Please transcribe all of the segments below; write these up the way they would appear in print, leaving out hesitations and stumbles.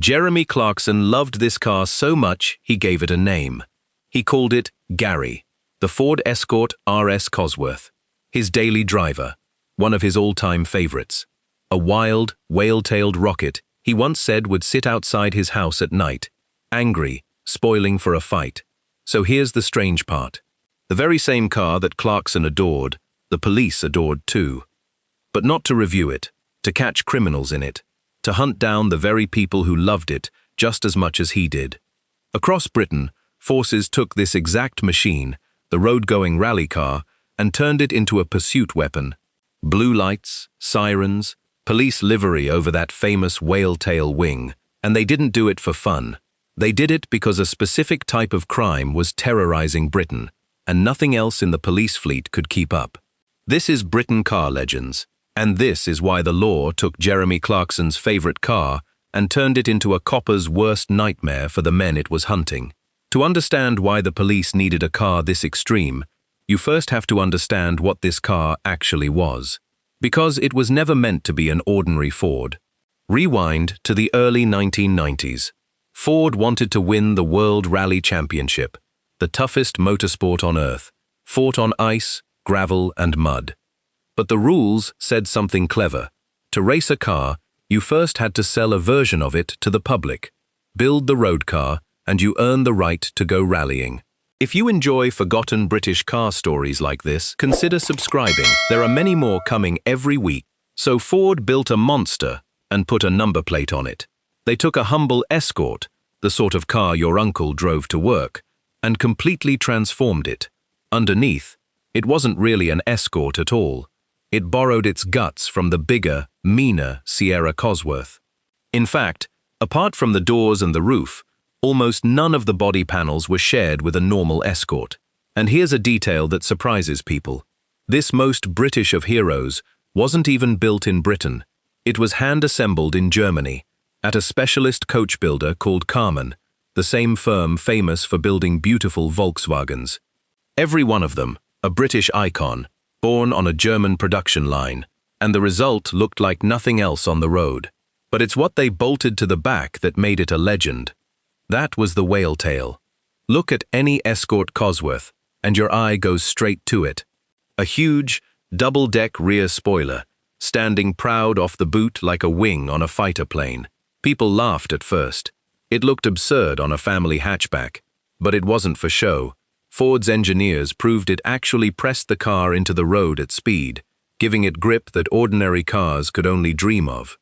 Jeremy Clarkson loved this car so much he gave it a name. He called it Garry, the Ford Escort RS Cosworth, his daily driver, one of his all-time favorites. A wild, whale-tailed rocket he once said would sit outside his house at night, angry, spoiling for a fight. So here's the strange part. The very same car that Clarkson adored, the police adored too. But not to review it, to catch criminals in it, to hunt down the very people who loved it just as much as he did. Across Britain, forces took this exact machine, the road-going rally car, and turned it into a pursuit weapon. Blue lights, sirens, police livery over that famous whale-tail wing, and they didn't do it for fun. They did it because a specific type of crime was terrorizing Britain, and nothing else in the police fleet could keep up. This is Britain Car Legends, and this is why the law took Jeremy Clarkson's favorite car and turned it into a copper's worst nightmare for the men it was hunting. To understand why the police needed a car this extreme, you first have to understand what this car actually was. Because it was never meant to be an ordinary Ford. Rewind to the early 1990s. Ford wanted to win the World Rally Championship, the toughest motorsport on earth, fought on ice, gravel, and mud. But the rules said something clever. To race a car, you first had to sell a version of it to the public, build the road car, and you earn the right to go rallying. If you enjoy forgotten British car stories like this, consider subscribing. There are many more coming every week. So Ford built a monster and put a number plate on it. They took a humble Escort, the sort of car your uncle drove to work, and completely transformed it. Underneath, it wasn't really an Escort at all. It borrowed its guts from the bigger, meaner Sierra Cosworth. In fact, apart from the doors and the roof, almost none of the body panels were shared with a normal Escort. And here's a detail that surprises people. This most British of heroes wasn't even built in Britain. It was hand-assembled in Germany, at a specialist coach builder called Karmann, the same firm famous for building beautiful Volkswagens. Every one of them, a British icon, born on a German production line, and the result looked like nothing else on the road. But it's what they bolted to the back that made it a legend. That was the whale tail. Look at any Escort Cosworth, and your eye goes straight to it. A huge, double-deck rear spoiler, standing proud off the boot like a wing on a fighter plane. People laughed at first. It looked absurd on a family hatchback, but it wasn't for show. Ford's engineers proved it actually pressed the car into the road at speed, giving it grip that ordinary cars could only dream of.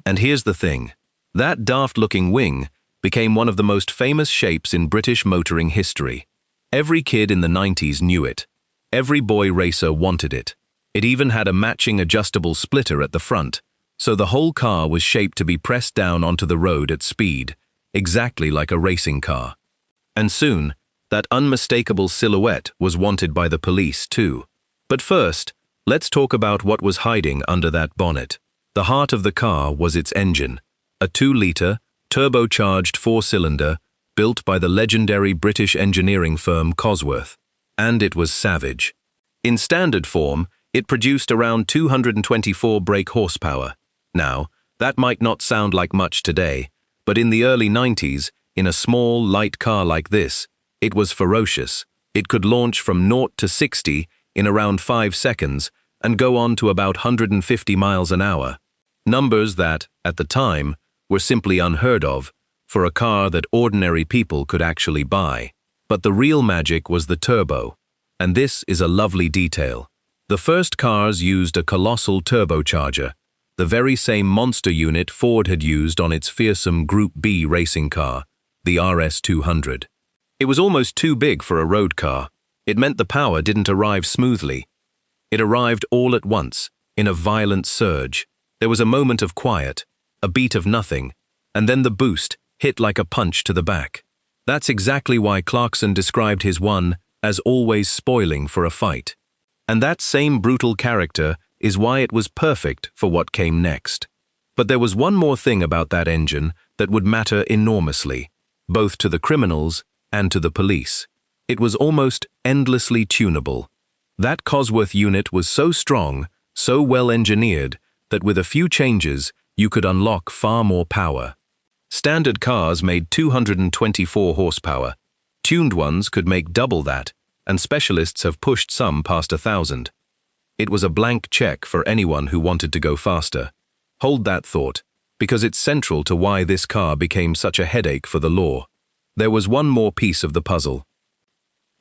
And here's the thing. That daft-looking wing became one of the most famous shapes in British motoring history. Every kid in the 90s knew it. Every boy racer wanted it. It even had a matching adjustable splitter at the front, so the whole car was shaped to be pressed down onto the road at speed, exactly like a racing car. And soon, that unmistakable silhouette was wanted by the police too. But first, let's talk about what was hiding under that bonnet. The heart of the car was its engine, a 2-liter, turbocharged 4-cylinder, built by the legendary British engineering firm Cosworth. And it was savage. In standard form, it produced around 224 brake horsepower. Now, that might not sound like much today, but in the early 90s, in a small, light car like this, it was ferocious. It could launch from 0 to 60 in around 5 seconds and go on to about 150 miles an hour. Numbers that, at the time, were simply unheard of for a car that ordinary people could actually buy. But the real magic was the turbo. And this is a lovely detail. The first cars used a colossal turbocharger, the very same monster unit Ford had used on its fearsome Group B racing car, the RS 200. It was almost too big for a road car. It meant the power didn't arrive smoothly. It arrived all at once, in a violent surge. There was a moment of quiet, a beat of nothing, and then the boost hit like a punch to the back. That's exactly why Clarkson described his one as always spoiling for a fight. And that same brutal character is why it was perfect for what came next. But there was one more thing about that engine that would matter enormously, both to the criminals and to the police. It was almost endlessly tunable. That Cosworth unit was so strong, so well engineered, that with a few changes, you could unlock far more power. Standard cars made 224 horsepower. Tuned ones could make double that, and specialists have pushed some past 1,000. It was a blank check for anyone who wanted to go faster. Hold that thought, because it's central to why this car became such a headache for the law. There was one more piece of the puzzle.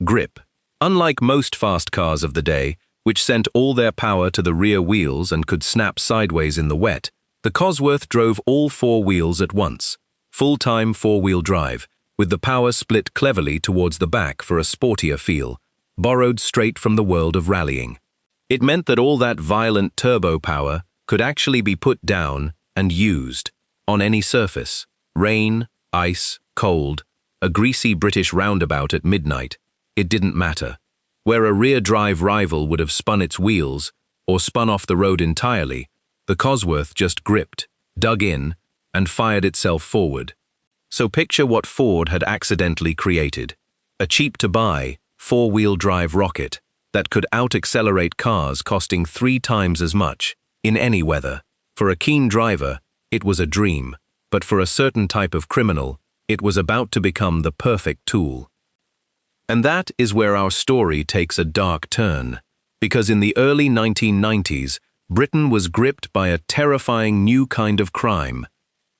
Grip. Unlike most fast cars of the day, which sent all their power to the rear wheels and could snap sideways in the wet, the Cosworth drove all four wheels at once. Full-time four-wheel drive, with the power split cleverly towards the back for a sportier feel, borrowed straight from the world of rallying. It meant that all that violent turbo power could actually be put down and used on any surface. Rain, ice, cold, a greasy British roundabout at midnight. It didn't matter. Where a rear-drive rival would have spun its wheels or spun off the road entirely, the Cosworth just gripped, dug in, and fired itself forward. So picture what Ford had accidentally created. A cheap-to-buy, four-wheel drive rocket that could out-accelerate cars costing 3 times as much, in any weather. For a keen driver, it was a dream, but for a certain type of criminal, it was about to become the perfect tool. And that is where our story takes a dark turn, because in the early 1990s, Britain was gripped by a terrifying new kind of crime: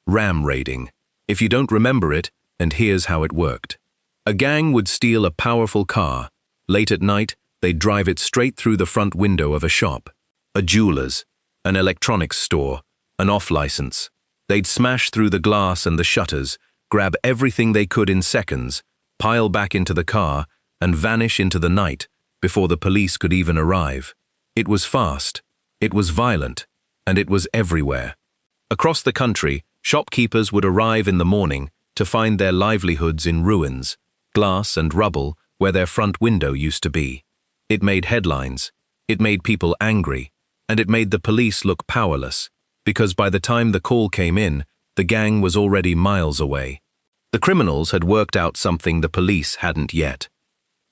ram raiding. If you don't remember it, and here's how it worked. A gang would steal a powerful car. Late at night, they'd drive it straight through the front window of a shop, a jeweler's, an electronics store, an off-license. They'd smash through the glass and the shutters, grab everything they could in seconds, pile back into the car, and vanish into the night before the police could even arrive. It was fast, it was violent, and it was everywhere. Across the country, shopkeepers would arrive in the morning to find their livelihoods in ruins, glass and rubble where their front window used to be. It made headlines, it made people angry, and it made the police look powerless, because by the time the call came in, the gang was already miles away. The criminals had worked out something the police hadn't yet.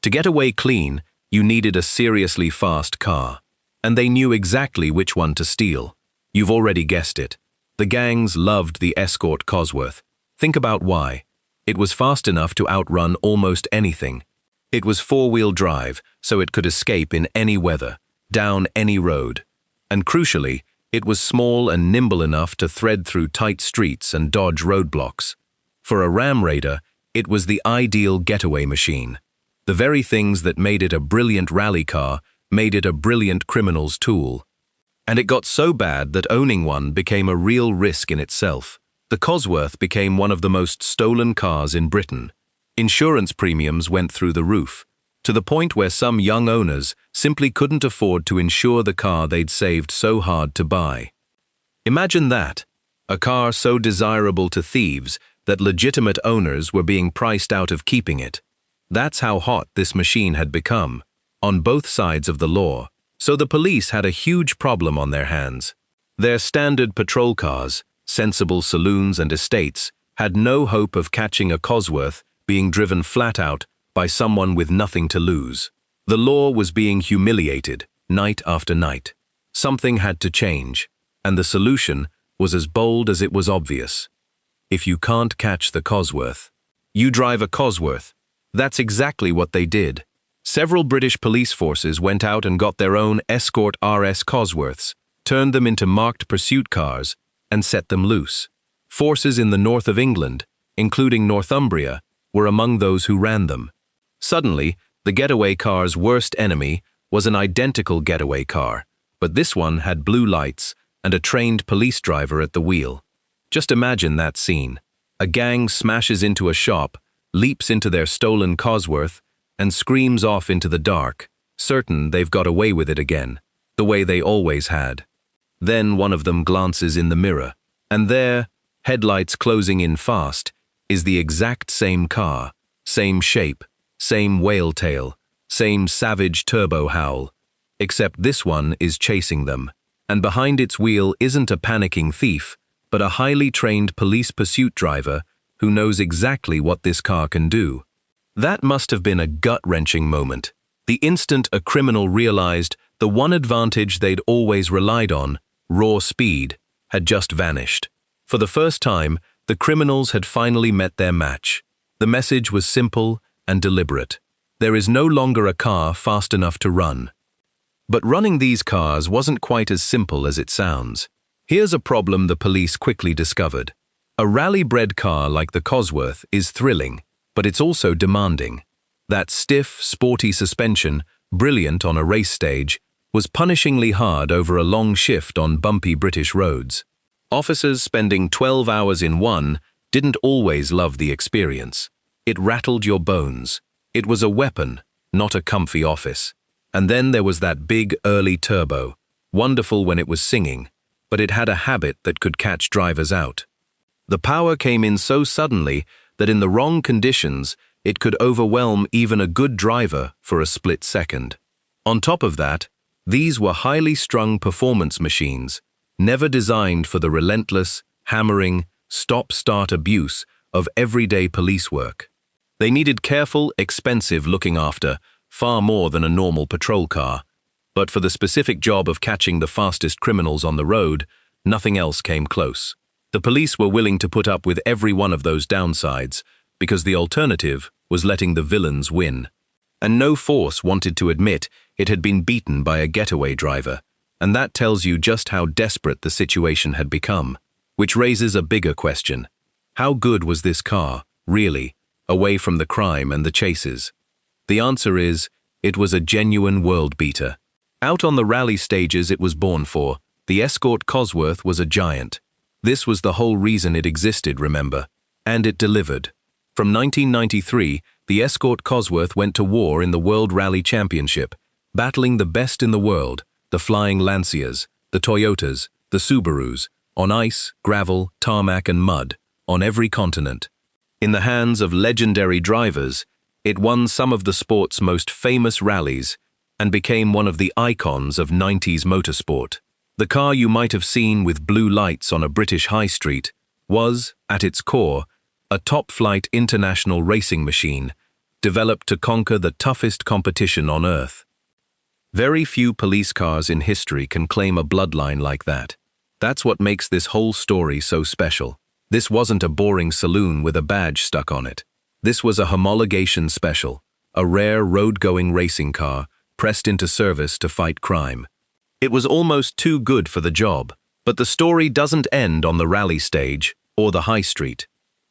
To get away clean, you needed a seriously fast car, and they knew exactly which one to steal. You've already guessed it. The gangs loved the Escort Cosworth. Think about why. It was fast enough to outrun almost anything. It was four-wheel drive, so it could escape in any weather, down any road. And crucially, it was small and nimble enough to thread through tight streets and dodge roadblocks. For a ram raider, it was the ideal getaway machine. The very things that made it a brilliant rally car made it a brilliant criminal's tool. And it got so bad that owning one became a real risk in itself. The Cosworth became one of the most stolen cars in Britain. Insurance premiums went through the roof, to the point where some young owners simply couldn't afford to insure the car they'd saved so hard to buy. Imagine that, a car so desirable to thieves that legitimate owners were being priced out of keeping it. That's how hot this machine had become, on both sides of the law. So the police had a huge problem on their hands. Their standard patrol cars, sensible saloons and estates, had no hope of catching a Cosworth being driven flat out by someone with nothing to lose. The law was being humiliated, night after night. Something had to change, and the solution was as bold as it was obvious. If you can't catch the Cosworth, you drive a Cosworth. That's exactly what they did. Several British police forces went out and got their own Escort RS Cosworths, turned them into marked pursuit cars, and set them loose. Forces in the north of England, including Northumbria, were among those who ran them. Suddenly, the getaway car's worst enemy was an identical getaway car, but this one had blue lights and a trained police driver at the wheel. Just imagine that scene. A gang smashes into a shop, leaps into their stolen Cosworth, and screams off into the dark, certain they've got away with it again, the way they always had. Then one of them glances in the mirror, and there, headlights closing in fast, is the exact same car, same shape, same whale tail, same savage turbo howl, except this one is chasing them, and behind its wheel isn't a panicking thief, but a highly trained police pursuit driver who knows exactly what this car can do. That must have been a gut-wrenching moment. The instant a criminal realized the one advantage they'd always relied on, raw speed, had just vanished. For the first time, The criminals had finally met their match. The message was simple and deliberate. There is no longer a car fast enough to run. But running these cars wasn't quite as simple as it sounds. Here's a problem the police quickly discovered. A rally-bred car like the Cosworth is thrilling, but it's also demanding. That stiff, sporty suspension, brilliant on a race stage, was punishingly hard over a long shift on bumpy British roads. Officers spending 12 hours in one didn't always love the experience. It rattled your bones. It was a weapon, not a comfy office. And then there was that big early turbo, wonderful when it was singing, but it had a habit that could catch drivers out. The power came in so suddenly that in the wrong conditions, it could overwhelm even a good driver for a split second. On top of that, these were highly strung performance machines, never designed for the relentless, hammering, stop-start abuse of everyday police work. They needed careful, expensive looking after, far more than a normal patrol car. But for the specific job of catching the fastest criminals on the road, nothing else came close. The police were willing to put up with every one of those downsides, because the alternative was letting the villains win. And no force wanted to admit it had been beaten by a getaway driver, and that tells you just how desperate the situation had become. Which raises a bigger question. How good was this car, really, away from the crime and the chases? The answer is, it was a genuine world beater. Out on the rally stages it was born for, the Escort Cosworth was a giant. This was the whole reason it existed, remember? And it delivered. From 1993, the Escort Cosworth went to war in the World Rally Championship, battling the best in the world, the Flying Lanciers, the Toyotas, the Subarus, on ice, gravel, tarmac and mud, on every continent. In the hands of legendary drivers, it won some of the sport's most famous rallies and became one of the icons of 90s motorsport. The car you might have seen with blue lights on a British high street was, at its core, a top-flight international racing machine, developed to conquer the toughest competition on Earth. Very few police cars in history can claim a bloodline like that. That's what makes this whole story so special. This wasn't a boring saloon with a badge stuck on it. This was a homologation special, a rare road-going racing car pressed into service to fight crime. It was almost too good for the job, but the story doesn't end on the rally stage or the high street.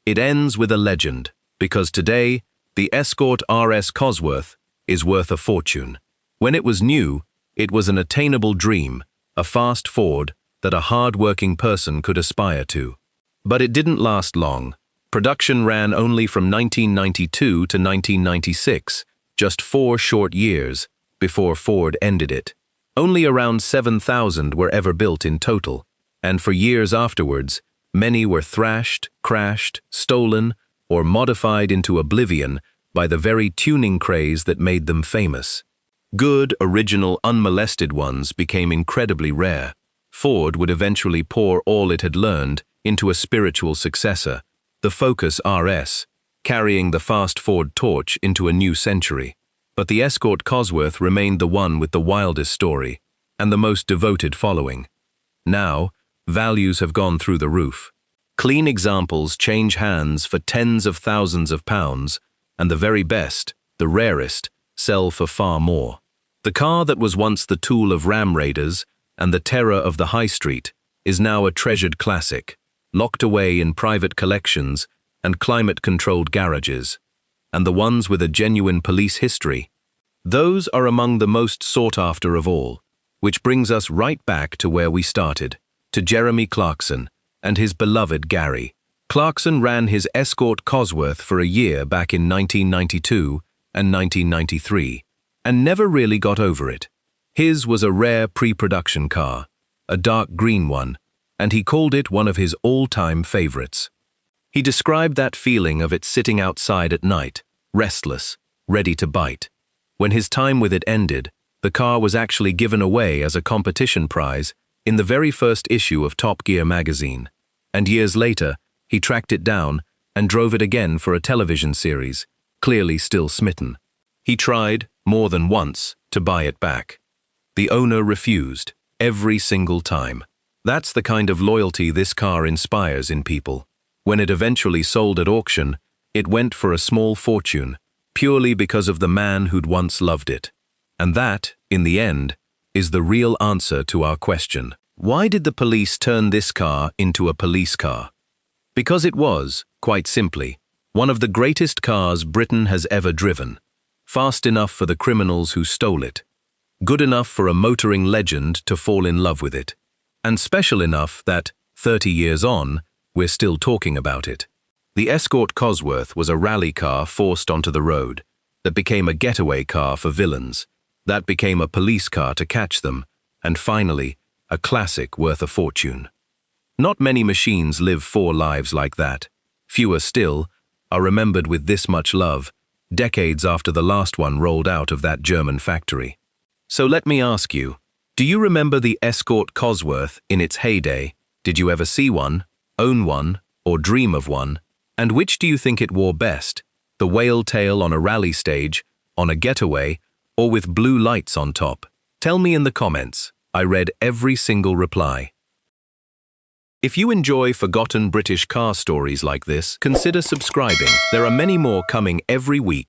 It ends with a legend, because today, the Escort RS Cosworth is worth a fortune. When it was new, it was an attainable dream, a fast Ford that a hard-working person could aspire to. But it didn't last long. Production ran only from 1992 to 1996, just 4 short years, before Ford ended it. Only around 7,000 were ever built in total, and for years afterwards, many were thrashed, crashed, stolen, or modified into oblivion by the very tuning craze that made them famous. Good, original, unmolested ones became incredibly rare. Ford would eventually pour all it had learned into a spiritual successor, the Focus RS, carrying the fast Ford torch into a new century. But the Escort Cosworth remained the one with the wildest story and the most devoted following. Now, values have gone through the roof. Clean examples change hands for tens of thousands of pounds, and the very best, the rarest, sell for far more. The car that was once the tool of ram raiders and the terror of the high street is now a treasured classic, locked away in private collections and climate-controlled garages. And the ones with a genuine police history, those are among the most sought after of all, which brings us right back to where we started, to Jeremy Clarkson and his beloved Garry. Clarkson ran his Escort Cosworth for a year back in 1992 and 1993, and never really got over it. His was a rare pre-production car, a dark green one, and he called it one of his all-time favorites. He described that feeling of it sitting outside at night, restless, ready to bite. When his time with it ended, the car was actually given away as a competition prize in the very first issue of Top Gear magazine. And years later, he tracked it down and drove it again for a television series, clearly still smitten. He tried, more than once, to buy it back. The owner refused, every single time. That's the kind of loyalty this car inspires in people. When it eventually sold at auction, it went for a small fortune, purely because of the man who'd once loved it. And that, in the end, is the real answer to our question. Why did the police turn this car into a police car? Because it was, quite simply, one of the greatest cars Britain has ever driven. Fast enough for the criminals who stole it. Good enough for a motoring legend to fall in love with it. And special enough that, 30 years on, we're still talking about it. The Escort Cosworth was a rally car forced onto the road, that became a getaway car for villains, that became a police car to catch them, and finally, a classic worth a fortune. Not many machines live 4 lives like that. Fewer still are remembered with this much love, decades after the last one rolled out of that German factory. So let me ask you, do you remember the Escort Cosworth in its heyday? Did you ever see one, own one, or dream of one? And which do you think it wore best? The whale tail on a rally stage, on a getaway, or with blue lights on top? Tell me in the comments. I read every single reply. If you enjoy forgotten British car stories like this, consider subscribing. There are many more coming every week.